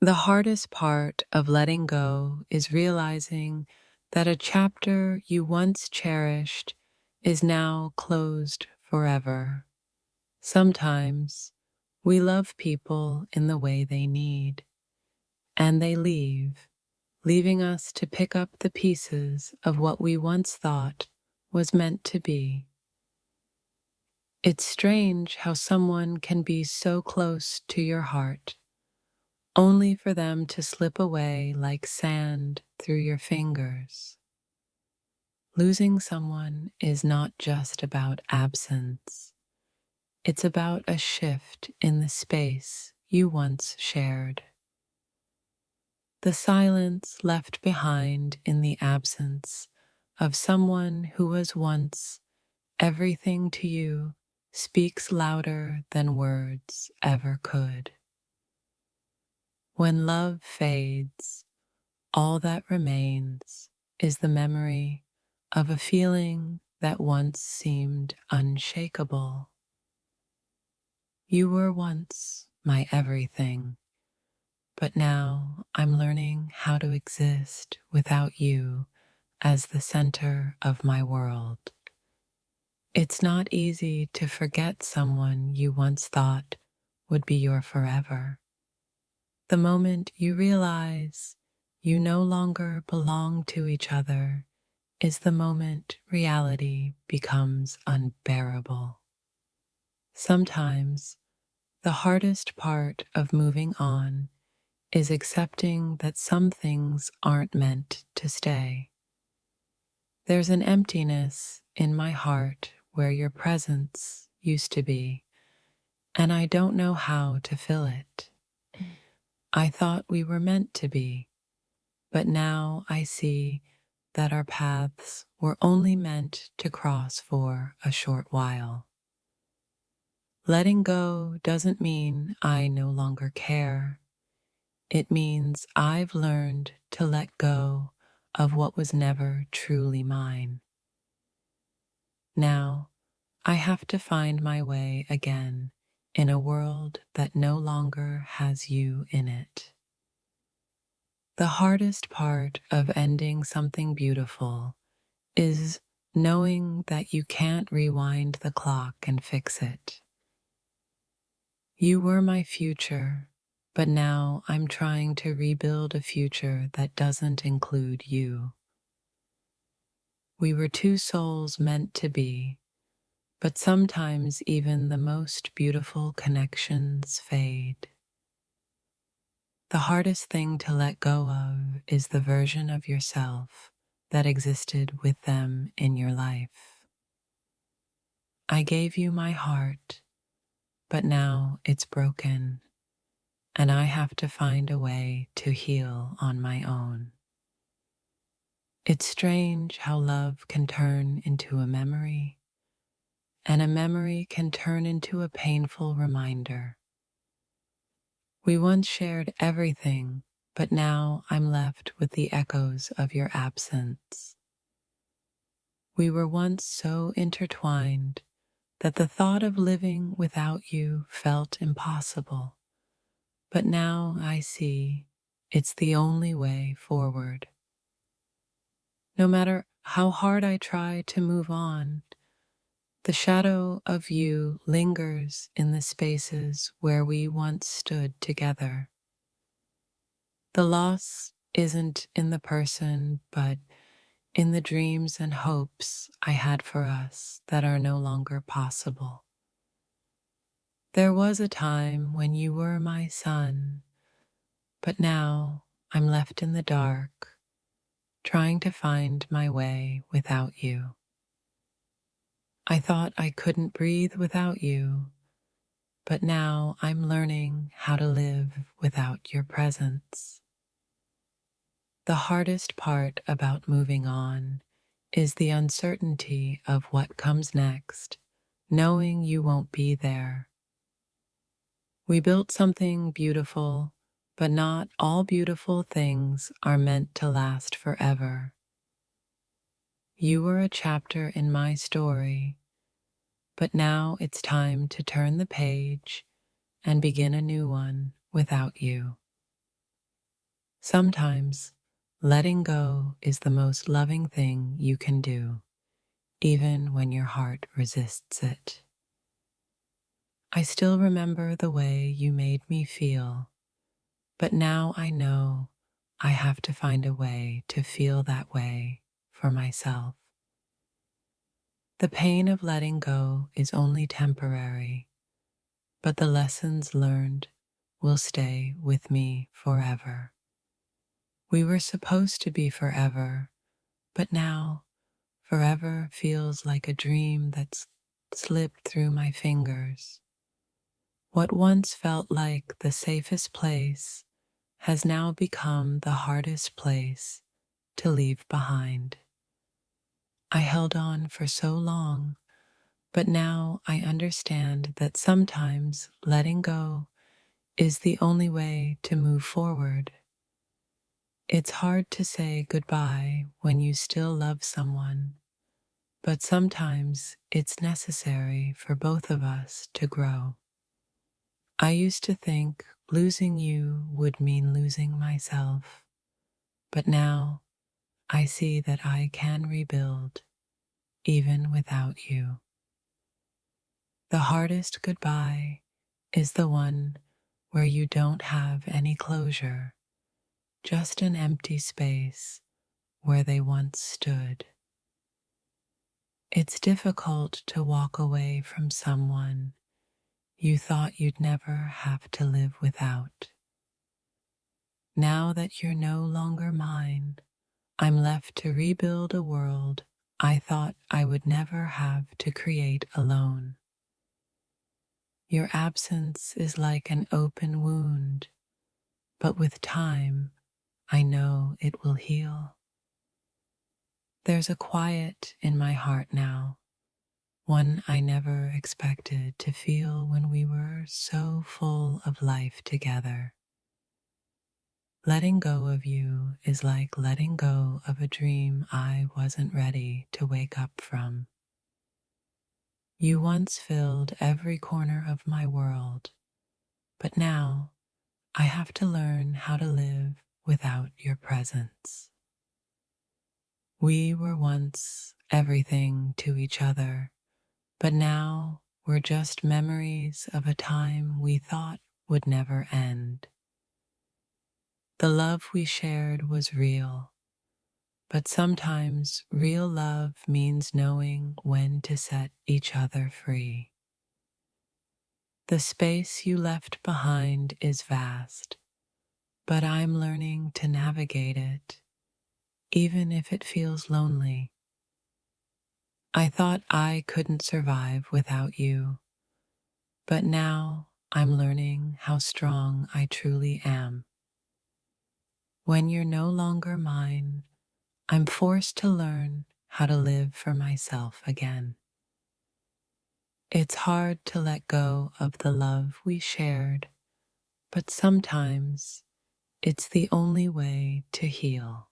The hardest part of letting go is realizing that a chapter you once cherished is now closed forever. Sometimes we love people in the way they need, and they leave, leaving us to pick up the pieces of what we once thought was meant to be. It's strange how someone can be so close to your heart, only for them to slip away like sand through your fingers. Losing someone is not just about absence, it's about a shift in the space you once shared. The silence left behind in the absence of someone who was once everything to you speaks louder than words ever could. When love fades, all that remains is the memory of a feeling that once seemed unshakable. You were once my everything, but now I'm learning how to exist without you as the center of my world. It's not easy to forget someone you once thought would be your forever. The moment you realize you no longer belong to each other is the moment reality becomes unbearable. Sometimes the hardest part of moving on is accepting that some things aren't meant to stay. There's an emptiness in my heart where your presence used to be, and I don't know how to fill it. I thought we were meant to be, but now I see that our paths were only meant to cross for a short while. Letting go doesn't mean I no longer care. It means I've learned to let go of what was never truly mine. Now, I have to find my way again in a world that no longer has you in it. The hardest part of ending something beautiful is knowing that you can't rewind the clock and fix it. You were my future, but now I'm trying to rebuild a future that doesn't include you. We were two souls meant to be, but sometimes even the most beautiful connections fade. The hardest thing to let go of is the version of yourself that existed with them in your life. I gave you my heart, but now it's broken, and I have to find a way to heal on my own. It's strange how love can turn into a memory, and a memory can turn into a painful reminder. We once shared everything, but now I'm left with the echoes of your absence. We were once so intertwined that the thought of living without you felt impossible, but now I see it's the only way forward. No matter how hard I try to move on, the shadow of you lingers in the spaces where we once stood together. The loss isn't in the person, but in the dreams and hopes I had for us that are no longer possible. There was a time when you were my sun, but now I'm left in the dark, trying to find my way without you. I thought I couldn't breathe without you, but now I'm learning how to live without your presence. The hardest part about moving on is the uncertainty of what comes next, knowing you won't be there. We built something beautiful, but not all beautiful things are meant to last forever. You were a chapter in my story, but now it's time to turn the page and begin a new one without you. Sometimes, letting go is the most loving thing you can do, even when your heart resists it. I still remember the way you made me feel, but now I know I have to find a way to feel that way for myself. The pain of letting go is only temporary, but the lessons learned will stay with me forever. We were supposed to be forever, but now forever feels like a dream that's slipped through my fingers. What once felt like the safest place has now become the hardest place to leave behind. I held on for so long, but now I understand that sometimes letting go is the only way to move forward. It's hard to say goodbye when you still love someone, but sometimes it's necessary for both of us to grow. I used to think losing you would mean losing myself, but now I see that I can rebuild even without you. The hardest goodbye is the one where you don't have any closure, just an empty space where they once stood. It's difficult to walk away from someone you thought you'd never have to live without. Now that you're no longer mine, I'm left to rebuild a world I thought I would never have to create alone. Your absence is like an open wound, but with time, I know it will heal. There's a quiet in my heart now, one I never expected to feel when we were so full of life together. Letting go of you is like letting go of a dream I wasn't ready to wake up from. You once filled every corner of my world, but now I have to learn how to live without your presence. We were once everything to each other, but now we're just memories of a time we thought would never end. The love we shared was real, but sometimes real love means knowing when to set each other free. The space you left behind is vast, but I'm learning to navigate it, even if it feels lonely. I thought I couldn't survive without you, but now I'm learning how strong I truly am. When you're no longer mine, I'm forced to learn how to live for myself again. It's hard to let go of the love we shared, but sometimes it's the only way to heal.